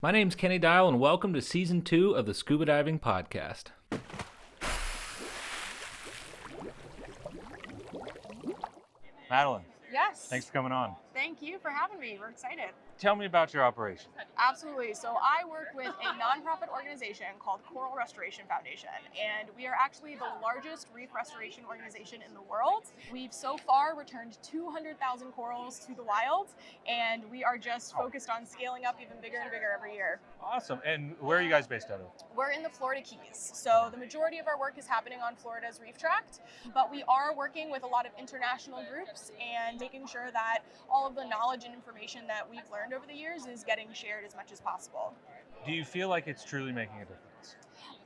My name's Kenny Dial, and welcome to Season 2 of the Scuba Diving Podcast. Madalen, Yes. thanks for coming on. Thank you for having me. We're excited. Tell me about your operation. Absolutely. So I work with a nonprofit organization called Coral Restoration Foundation, and we are actually the largest reef restoration organization in the world. We've so far returned 200,000 corals to the wild, and we are just focused on scaling up even bigger and bigger every year. Awesome. And where are you guys based out of? We're in the Florida Keys, so the majority of our work is happening on Florida's reef tract, but we are working with a lot of international groups and making sure that all of the knowledge and information that we've learned over the years is getting shared as much as possible. Do you feel like it's truly making a difference?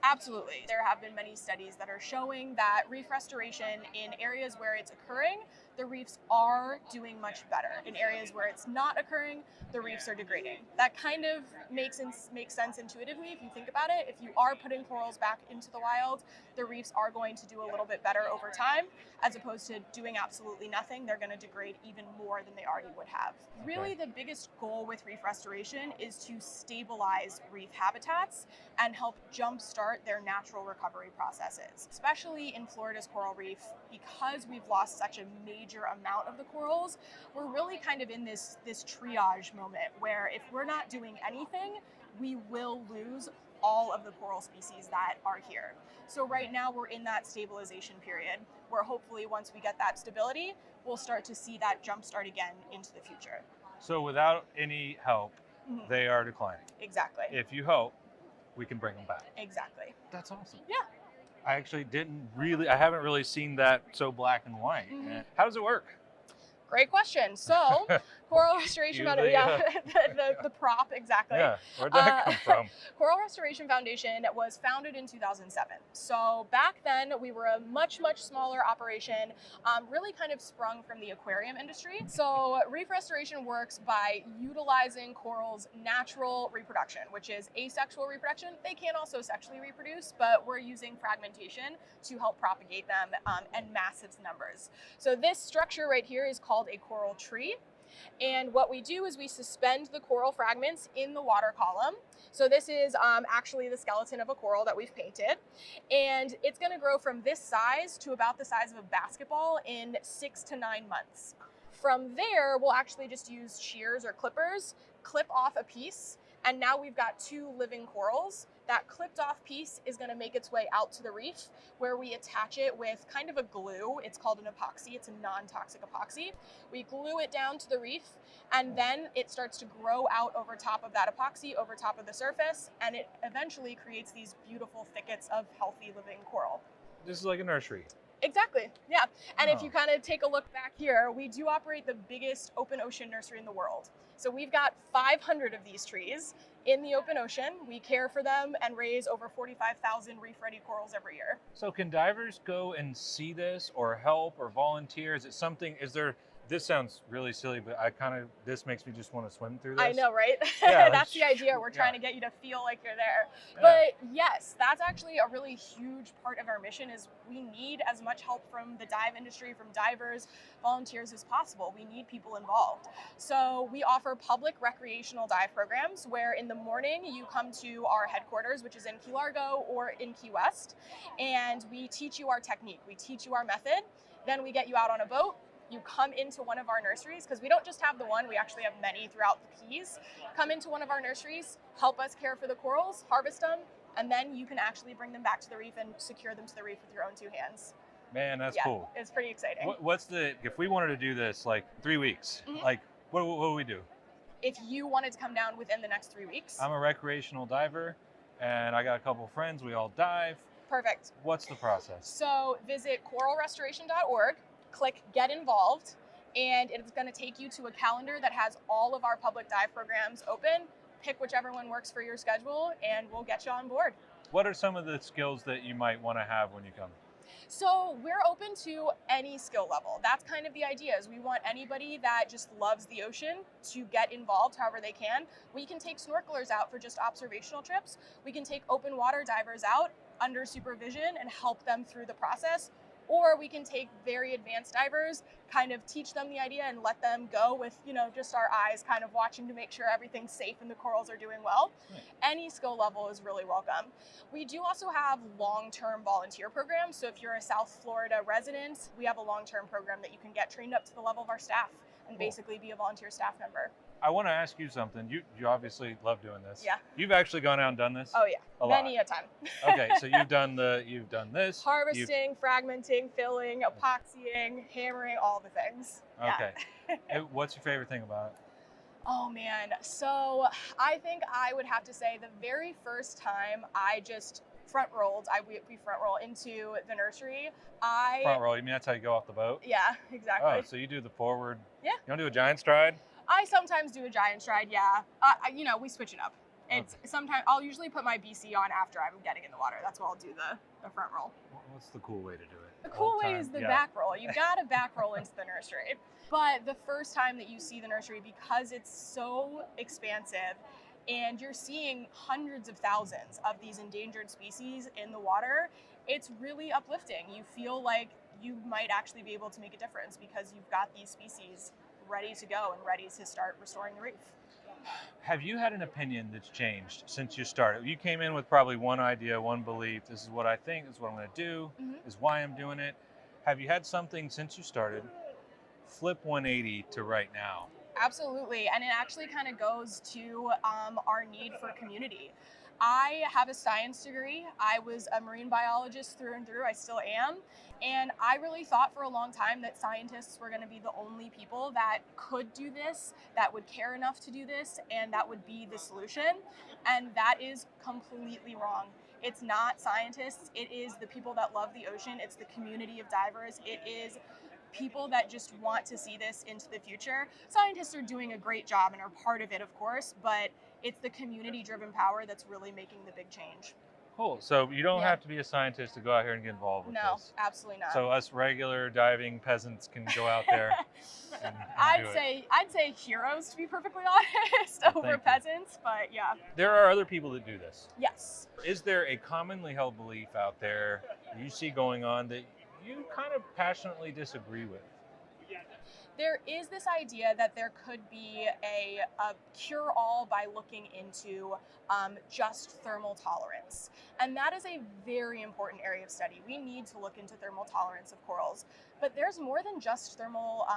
Absolutely. There have been many studies that are showing that reef restoration in areas where it's occurring, the reefs are doing much better. In areas where it's not occurring, the reefs are degrading. That kind of makes sense intuitively if you think about it. If you are putting corals back into the wild, the reefs are going to do a little bit better over time, as opposed to doing absolutely nothing. They're going to degrade even more than they already would have. Really, the biggest goal with reef restoration is to stabilize reef habitats and help jumpstart their natural recovery processes. Especially in Florida's coral reef, because we've lost such a major amount of the corals, we're really kind of in this triage moment where if we're not doing anything, we will lose all of the coral species that are here. So right now we're in that stabilization period where hopefully once we get that stability, we'll start to see that jumpstart again into the future. So without any help, they are declining. Exactly. If you help, we can bring them back. Exactly. That's awesome. Yeah. I actually I haven't really seen that so black and white. How does it work? Great question. So, Coral Restoration Foundation, the prop, exactly. Yeah, where'd that come from? Coral Restoration Foundation was founded in 2007. So back then, we were a much, much smaller operation, really kind of sprung from the aquarium industry. So reef restoration works by utilizing corals' natural reproduction, which is asexual reproduction. They can also sexually reproduce, but we're using fragmentation to help propagate them and mass its numbers. So this structure right here is called a coral tree. And what we do is we suspend the coral fragments in the water column. So this is actually the skeleton of a coral that we've painted. And it's going to grow from this size to about the size of a basketball in 6 to 9 months. From there, we'll actually just use shears or clippers, clip off a piece. And now we've got 2 living corals. That clipped off piece is going to make its way out to the reef where we attach it with kind of a glue. It's called an epoxy. It's a non-toxic epoxy. We glue it down to the reef and then it starts to grow out over top of that epoxy, over top of the surface, and it eventually creates these beautiful thickets of healthy living coral. This is like a nursery. Exactly, yeah. And if you kind of take a look back here, we do operate the biggest open ocean nursery in the world. So we've got 500 of these trees in the open ocean. We care for them and raise over 45,000 reef-ready corals every year. So can divers go and see this or help or volunteer? Is it something, this sounds really silly, but this makes me just want to swim through this. I know, right? Yeah, That's the idea. We're trying to get you to feel like you're there. Yeah. But yes, that's actually a really huge part of our mission is we need as much help from the dive industry, from divers, volunteers as possible. We need people involved. So we offer public recreational dive programs where in the morning you come to our headquarters, which is in Key Largo or in Key West, and we teach you our technique. We teach you our method. Then we get you out on a boat. You come into one of our nurseries, because we don't just have the one, we actually have many throughout the Keys. Come into one of our nurseries, help us care for the corals, harvest them, and then you can actually bring them back to the reef and secure them to the reef with your own 2 hands. Man, that's cool. It's pretty exciting. If we wanted to do this like 3 weeks, like what would we do? If you wanted to come down within the next 3 weeks. I'm a recreational diver and I got a couple friends, we all dive. Perfect. What's the process? So visit coralrestoration.org. Click Get Involved, and it's going to take you to a calendar that has all of our public dive programs open. Pick whichever one works for your schedule, and we'll get you on board. What are some of the skills that you might want to have when you come? So we're open to any skill level. That's kind of the idea, is we want anybody that just loves the ocean to get involved however they can. We can take snorkelers out for just observational trips. We can take open water divers out under supervision and help them through the process. or we can take very advanced divers, kind of teach them the idea and let them go with, just our eyes kind of watching to make sure everything's safe and the corals are doing well. Right. Any skill level is really welcome. We do also have long-term volunteer programs. So if you're a South Florida resident, we have a long-term program that you can get trained up to the level of our staff and Cool. basically be a volunteer staff member. I want to ask you something. You obviously love doing this. Yeah. You've actually gone out and done this? Oh yeah, A lot. many a time. Okay, so you've done this. Harvesting, fragmenting, filling, epoxying, hammering, all the things. Okay. What's your favorite thing about it? Oh man, so I think I would have to say the very first time I just we front roll into the nursery. Front roll, you mean that's how you go off the boat? Yeah, exactly. Oh, so you do the forward. Yeah. You don't do a giant stride? I sometimes do a giant stride, yeah. We switch it up. It's sometimes I'll usually put my BC on after I'm getting in the water. That's why I'll do the front roll. What's the cool way to do it? The cool way time? is the Yeah. back roll. You gotta back roll into the nursery. But the first time that you see the nursery, because it's so expansive and you're seeing hundreds of thousands of these endangered species in the water, it's really uplifting. You feel like you might actually be able to make a difference because you've got these species ready to go and ready to start restoring the reef. Have you had an opinion that's changed since you started? You came in with probably one idea, one belief. This is what I think, this is what I'm going to do, is why I'm doing it. Have you had something since you started flip 180 to right now? Absolutely, and it actually kind of goes to our need for community. I have a science degree. I was a marine biologist through and through. I still am. And I really thought for a long time that scientists were going to be the only people that could do this, that would care enough to do this, and that would be the solution. And that is completely wrong. It's not scientists. It is the people that love the ocean. It's the community of divers. It is people that just want to see this into the future. Scientists are doing a great job and are part of it, of course, but it's the community-driven power that's really making the big change. Cool. So you don't have to be a scientist to go out here and get involved with No, this. absolutely not. So us regular diving peasants can go out there and I'd do it. say heroes, to be perfectly honest, over Thank you. peasants, but yeah. There are other people that do this. Yes. Is there a commonly held belief out there you see going on that you kind of passionately disagree with? There is this idea that there could be a cure-all by looking into just thermal tolerance. And that is a very important area of study. We need to look into thermal tolerance of corals. But there's more than just thermal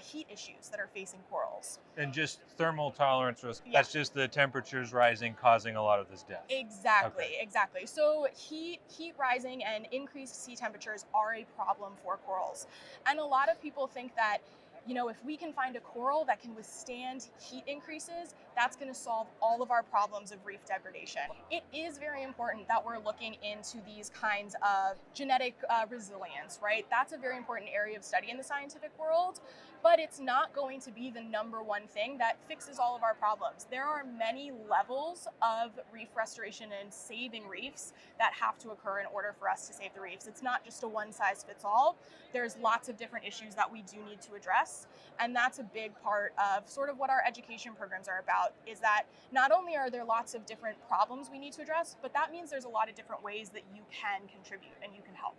heat issues that are facing corals. And just thermal tolerance risk, Yeah. that's just the temperatures rising causing a lot of this death. Exactly, Okay. exactly. So heat rising and increased sea temperatures are a problem for corals. And a lot of people think that if we can find a coral that can withstand heat increases, that's going to solve all of our problems of reef degradation. It is very important that we're looking into these kinds of genetic resilience, right? That's a very important area of study in the scientific world, but it's not going to be the number one thing that fixes all of our problems. There are many levels of reef restoration and saving reefs that have to occur in order for us to save the reefs. It's not just a one-size-fits-all. There's lots of different issues that we do need to address. And that's a big part of sort of what our education programs are about, is that not only are there lots of different problems we need to address, but that means there's a lot of different ways that you can contribute and you can help.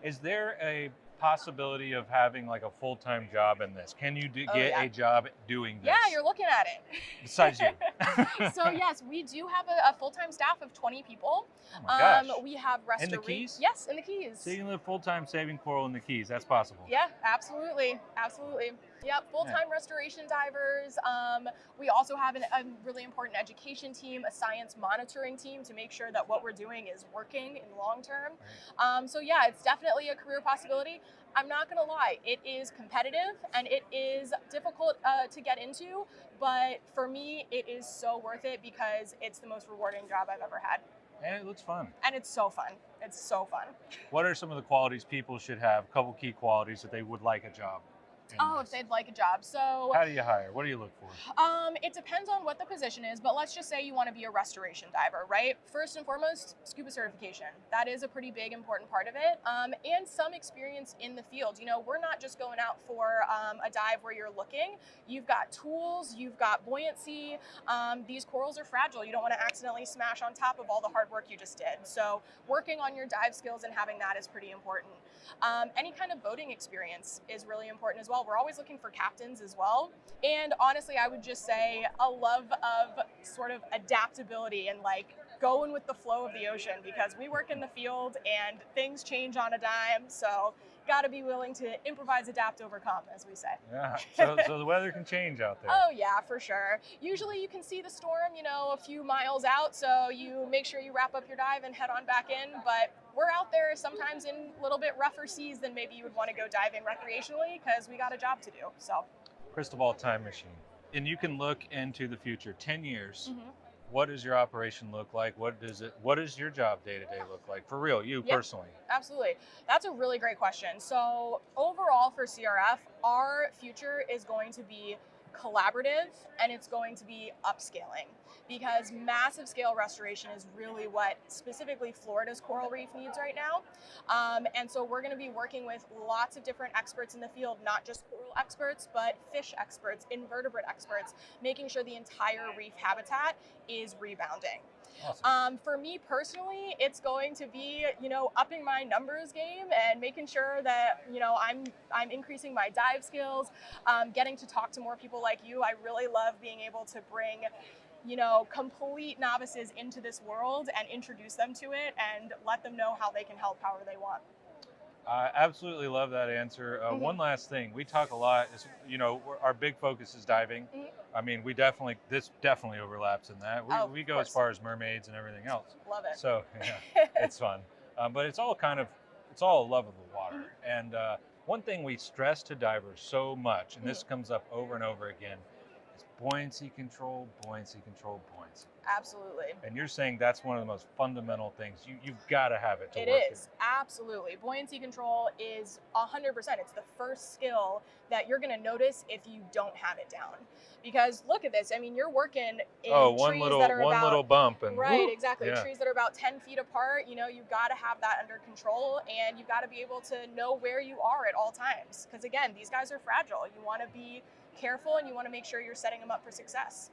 Is there a possibility of having like a full-time job in this? Can you get yeah. a job doing this? Yeah, you're looking at it. Besides you. So yes, we do have a full-time staff of 20 people. Oh my gosh. We have In the Keys? Yes, in the Keys. So you can live full-time saving coral in the Keys. That's possible. Yeah, absolutely. Absolutely. Yep, full-time restoration divers. We also have a really important education team, a science monitoring team to make sure that what we're doing is working in the long term. So yeah, it's definitely a career possibility. I'm not gonna lie, it is competitive and it is difficult to get into, but for me, it is so worth it because it's the most rewarding job I've ever had. And it looks fun. And it's so fun. It's so fun. What are some of the qualities people should have? A couple key qualities that they would like a job. Oh, if they'd like a job. So how do you hire? What do you look for? it depends on what the position is, but let's just say you want to be a restoration diver, right? First and foremost, scuba certification. That is a pretty big, important part of it. And some experience in the field. You know, we're not just going out for a dive where you're looking. You've got tools, you've got buoyancy. These corals are fragile. You don't want to accidentally smash on top of all the hard work you just did. So working on your dive skills and having that is pretty important. Any kind of boating experience is really important as well. We're always looking for captains as well. And honestly, I would just say a love of sort of adaptability and like going with the flow of the ocean, because we work in the field and things change on a dime. So got to be willing to improvise, adapt, overcome, as we say. Yeah, so the weather can change out there. Oh yeah, for sure. Usually you can see the storm, you know, a few miles out, so you make sure you wrap up your dive and head on back in. But we're out there sometimes in a little bit rougher seas than maybe you would want to go diving recreationally, because we got a job to do. So crystal ball time machine, and you can look into the future 10 years. Mhm. What does your operation look like? What does your job day to day look like for real, you Yep. personally? Absolutely. That's a really great question. So overall for CRF, our future is going to be collaborative and it's going to be upscaling, because massive scale restoration is really what specifically Florida's coral reef needs right now. And so we're going to be working with lots of different experts in the field, not just coral experts, but fish experts, invertebrate experts, making sure the entire reef habitat is rebounding. Awesome. For me personally, it's going to be, you know, upping my numbers game and making sure that, you know, I'm increasing my dive skills, getting to talk to more people like you. I really love being able to bring, you know, complete novices into this world and introduce them to it and let them know how they can help however they want. I absolutely love that answer. One last thing, we talk a lot, is, you know, our big focus is diving. Mhm. I mean, this definitely overlaps in that. We Of go as course. far as mermaids and everything else. Love it. So yeah, it's fun. But it's all a love of the water. And one thing we stress to divers so much, and this comes up over and over again, is buoyancy control, buoyancy control, buoyancy. Absolutely. And you're saying that's one of the most fundamental things. You've got to have it to It work. is, absolutely. Buoyancy control is 100%. It's the first skill that you're going to notice if you don't have it down. Because look at this. I mean, you're working in trees that are one about, little bump and right, whoop, exactly. yeah. Trees that are about 10 feet apart. You know, you've got to have that under control, and you've got to be able to know where you are at all times. Because again, these guys are fragile. You want to be careful, and you want to make sure you're setting them up for success.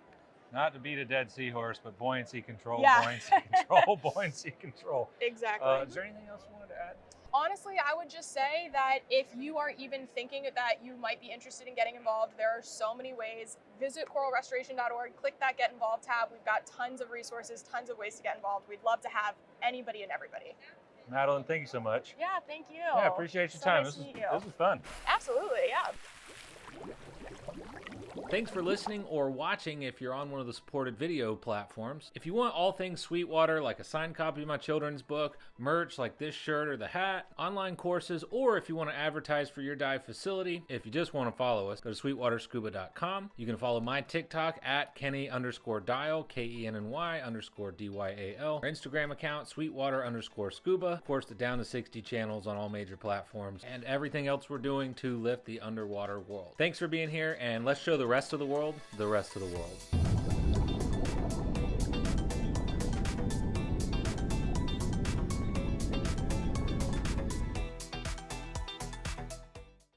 Not to beat a dead seahorse, but buoyancy control, Yeah. buoyancy control, buoyancy control. Exactly. Is there anything else you wanted to add? Honestly, I would just say that if you are even thinking that you might be interested in getting involved, there are so many ways. Visit coralrestoration.org, click that Get Involved tab. We've got tons of resources, tons of ways to get involved. We'd love to have anybody and everybody. Madalen, thank you so much. Yeah, thank you. Yeah, appreciate your So time. nice to This meet you. was fun. Absolutely, yeah. Thanks for listening or watching if you're on one of the supported video platforms. If you want all things Sweetwater, like a signed copy of my children's book, merch like this shirt or the hat, online courses, or if you want to advertise for your dive facility, if you just want to follow us, go to sweetwaterscuba.com. You can follow my TikTok at Kenny_Dial, KENNY_DYAL. Our Instagram account, Sweetwater_scuba. Of course, the Down to 60 channels on all major platforms, and everything else we're doing to lift the underwater world. Thanks for being here, and let's show the rest of the world the rest of the world.